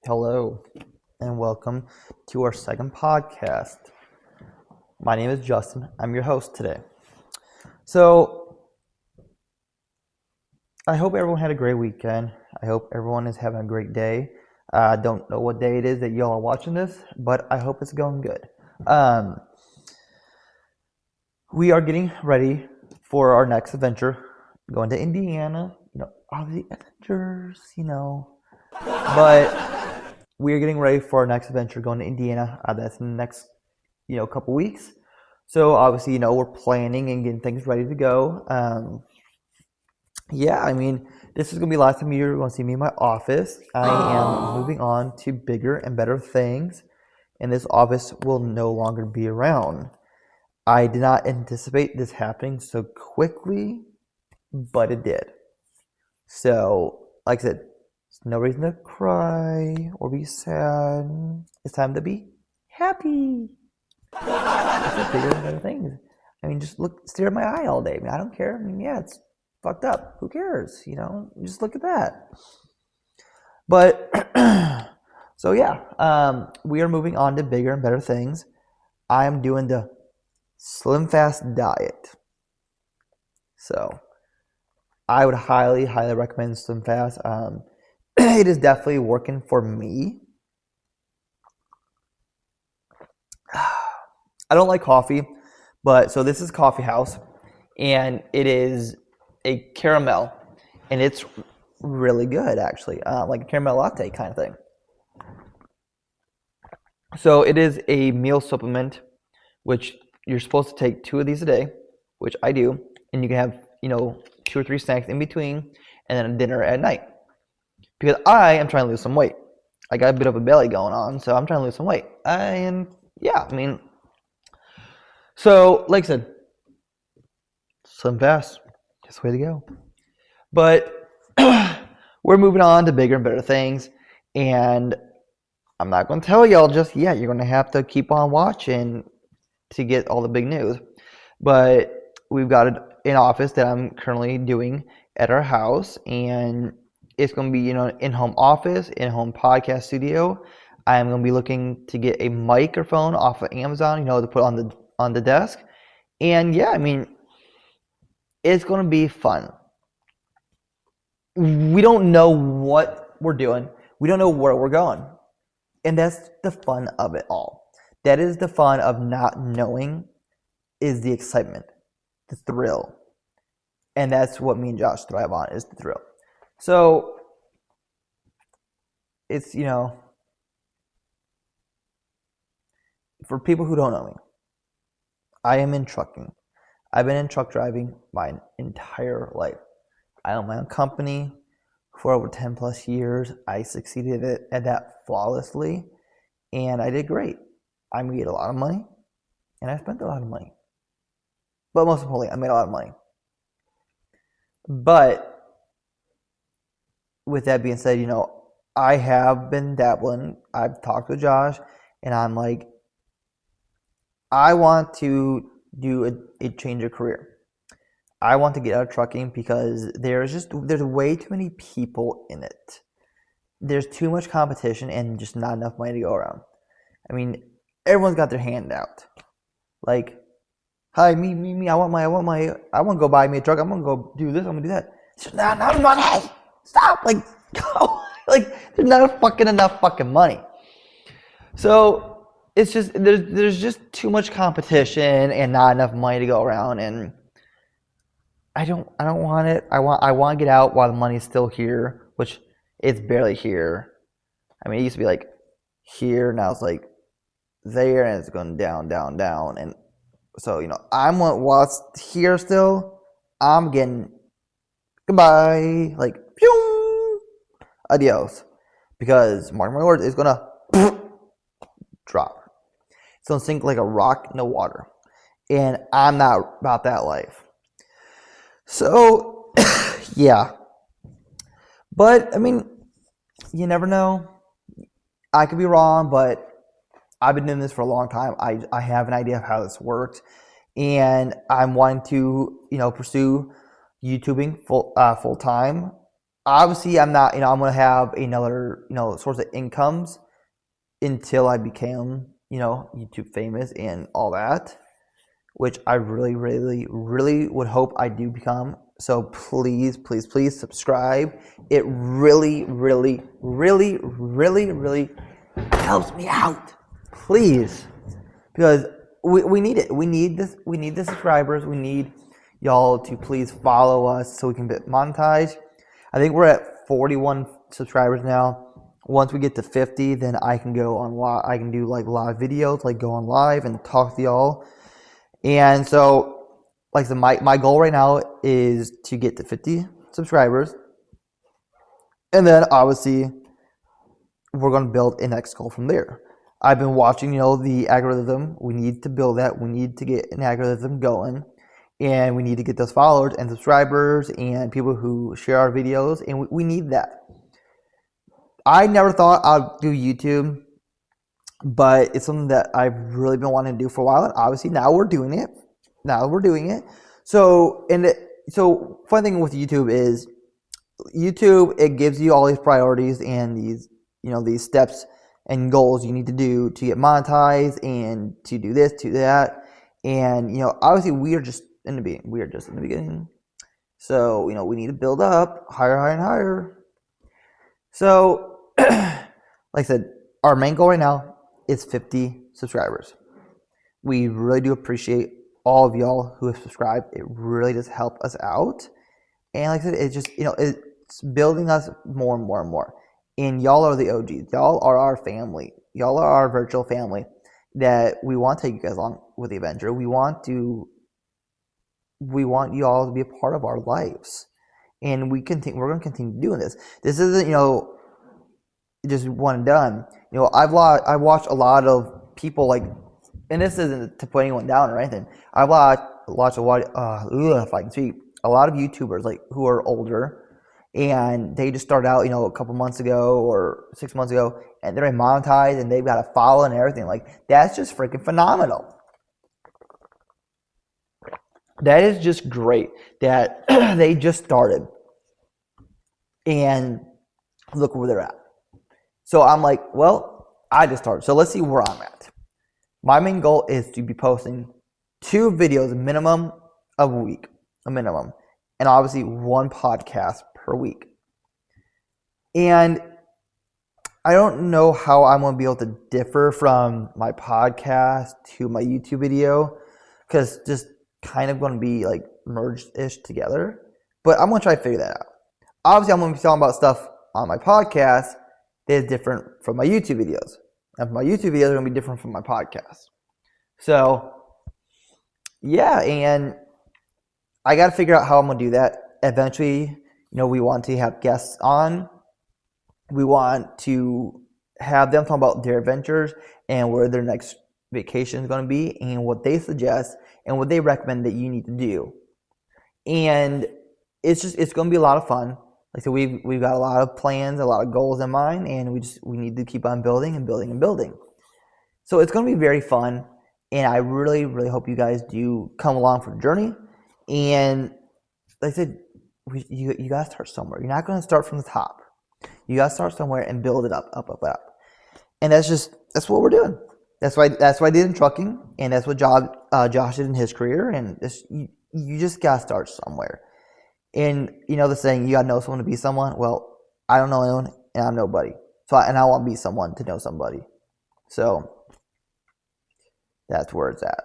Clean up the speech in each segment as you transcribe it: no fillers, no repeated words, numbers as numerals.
Hello, and welcome to our second podcast. My name is Justin. I'm your host today. So, I hope everyone had a great weekend. I hope everyone is having a great day. I don't know what day it is that y'all are watching this, but I hope it's going good. We are getting ready for our next adventure, going to Indiana. All the adventures, But we are getting ready for our next adventure, going to Indiana. That's in the next, couple weeks. So obviously, we're planning and getting things ready to go. This is gonna be the last time you're gonna see me in my office. I am moving on to bigger and better things, and this office will no longer be around. I did not anticipate this happening so quickly, but it did. So, like I said, there's no reason to cry or be sad. It's time to be happy. It's bigger and better things. Just stare at my eye all day. I don't care. Yeah, it's fucked up. Who cares? Just look at that. But, so yeah, we are moving on to bigger and better things. I am doing the Slim Fast diet. So, I would highly, highly recommend Slim Fast. It is definitely working for me. I don't like coffee, but so this is Coffee House, and it is a caramel, and it's really good actually, like a caramel latte kind of thing. So it is a meal supplement, which you're supposed to take 2 of these a day, which I do, and you can have 2 or 3 snacks in between, and then a dinner at night. Because I am trying to lose some weight. I got a bit of a belly going on, so I'm trying to lose some weight. So, like I said, Slim Fast, just the way to go. But we're moving on to bigger and better things, and I'm not going to tell y'all just yet. You're going to have to keep on watching to get all the big news. But we've got an office that I'm currently doing at our house, and it's going to be, in-home office, in-home podcast studio. I am going to be looking to get a microphone off of Amazon, to put on the desk. And yeah, it's going to be fun. We don't know what we're doing. We don't know where we're going. And that's the fun of it all. That is the fun of not knowing, is the excitement, the thrill. And that's what me and Josh thrive on, is the thrill. So it's, for people who don't know me, I am in trucking. I've been in truck driving my entire life. I own my own company for over 10 plus years. I succeeded at that flawlessly, and I did great. I made a lot of money, and I spent a lot of money. But most importantly, I made a lot of money. But with that being said, I have been dabbling. I've talked with Josh, and I'm like, I want to do a change of career. I want to get out of trucking because there's way too many people in it. There's too much competition and just not enough money to go around. Everyone's got their hand out. Like, hi, me. I want to go buy me a truck. I'm gonna go do this. I'm gonna do that. It's not enough money. Stop. Like, go. Like, there's not enough fucking money. So it's just there's just too much competition and not enough money to go around, and I don't want it. I want to get out while the money's still here, which it's barely here. It used to be like here, now it's like there, and it's going down, and so while it's here still, I'm getting goodbye, like pew, adios, because mark my words, it's gonna drop. It's gonna sink like a rock in the water, and I'm not about that life. So, yeah. But, you never know. I could be wrong, but I've been doing this for a long time. I have an idea of how this works, and I'm wanting to, pursue YouTubing full time. obviously I'm not, I'm going to have another, source of incomes until I became, YouTube famous and all that, which I really, really, really would hope I do become. So please, please, please subscribe. It really, really, really, really, really helps me out. Please. Because we need it. We need this. We need the subscribers. We need y'all to please follow us so we can get monetized. I think we're at 41 subscribers now. Once we get to 50, then I can go on live. I can do like live videos, like go on live and talk to y'all. And so, like I said, my goal right now is to get to 50 subscribers. And then obviously we're going to build a next goal from there. I've been watching, the algorithm. We need to build that. We need to get an algorithm going. And we need to get those followers and subscribers and people who share our videos. And we need that. I never thought I'd do YouTube, but it's something that I've really been wanting to do for a while. And obviously now we're doing it. So, fun thing with YouTube is it gives you all these priorities and these, these steps and goals you need to do to get monetized and to do this, to that. And, obviously we are just in the beginning. So, we need to build up higher, higher, and higher. So, like I said, our main goal right now is 50 subscribers. We really do appreciate all of y'all who have subscribed. It really does help us out. And like I said, it's just, it's building us more and more and more. And y'all are the OGs. Y'all are our family. Y'all are our virtual family that we want to take you guys along with the adventure. We want you all to be a part of our lives. And we're going to continue doing this. This isn't, just one and done. I've watched a lot of people and this isn't to put anyone down or anything. I've watched a lot, if I can speak, a lot of YouTubers who are older, and they just started out, a couple months ago or 6 months ago, and they're monetized and they've got a follow and everything. That's just freaking phenomenal. That is just great that they just started, and look where they're at. So I'm like, well, I just started. So let's see where I'm at. My main goal is to be posting 2 videos minimum a week, and obviously 1 podcast per week. And I don't know how I'm going to be able to differ from my podcast to my YouTube video, because just kind of going to be merged-ish together. But I'm going to try to figure that out. Obviously, I'm going to be talking about stuff on my podcast that is different from my YouTube videos. And my YouTube videos are going to be different from my podcast. So, yeah, and I got to figure out how I'm going to do that. Eventually, we want to have guests on. We want to have them talk about their adventures and where their next vacation is going to be and what they suggest and what they recommend that you need to do. And it's going to be a lot of fun. So we've got a lot of plans, a lot of goals in mind, and we need to keep on building and building and building. So it's going to be very fun, and I really, really hope you guys do come along for the journey. And like I said, you got to start somewhere. You're not going to start from the top. You got to start somewhere and build it up. And that's what we're doing. That's why I did in trucking, and that's what Josh did in his career. And you just got to start somewhere. And the saying, you got to know someone to be someone. Well, I don't know anyone, and I'm nobody. I want to be someone to know somebody. So that's where it's at.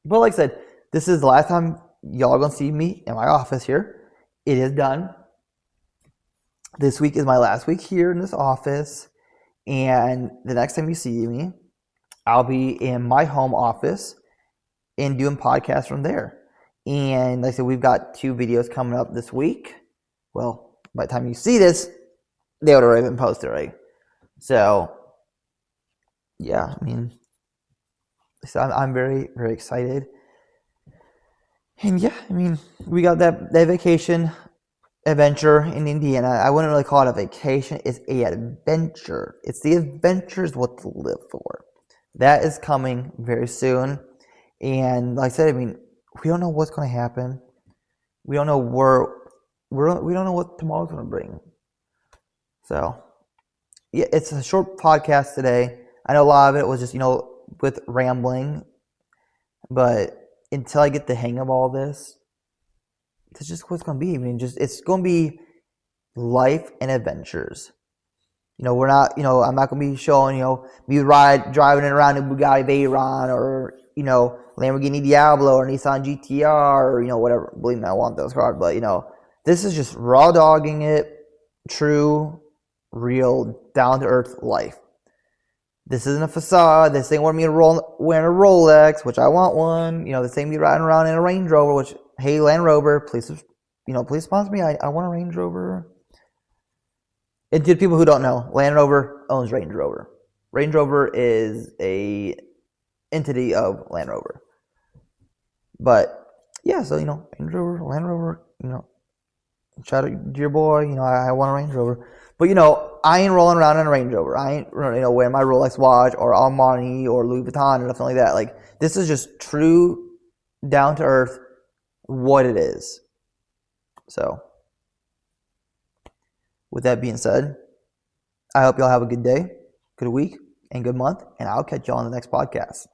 But like I said, this is the last time y'all are going to see me in my office here. It is done. This week is my last week here in this office. And the next time you see me, I'll be in my home office and doing podcasts from there. And like I said, we've got 2 videos coming up this week. Well, by the time you see this, they would have already been posted, right? So, yeah, I'm very, very excited. And yeah, we got that vacation adventure in Indiana. I wouldn't really call it a vacation. It's an adventure. It's the adventure is what to live for. That is coming very soon. And like I said, we don't know what's going to happen. We don't know we don't know what tomorrow's going to bring. So, yeah, it's a short podcast today. I know a lot of it was just, with rambling, but until I get the hang of all this, it's just what it's going to be. I mean, it's going to be life and adventures. We're not, I'm not going to be showing, me driving around in Bugatti Veyron or, Lamborghini Diablo or Nissan GTR or, whatever. Believe me, I want those cars. But, this is just raw dogging it, true, real, down-to-earth life. This isn't a facade. This ain't me wearing a Rolex, which I want one. This ain't me riding around in a Range Rover, which, hey, Land Rover, please, please sponsor me. I want a Range Rover. And to people who don't know, Land Rover owns Range Rover. Range Rover is a entity of Land Rover. But yeah, so Range Rover, Land Rover, shout out to your boy. I want a Range Rover. But I ain't rolling around in a Range Rover. I ain't wearing my Rolex watch or Armani or Louis Vuitton or nothing like that. Like, this is just true, down to earth, what it is. So, with that being said, I hope y'all have a good day, good week, and good month, and I'll catch y'all on the next podcast.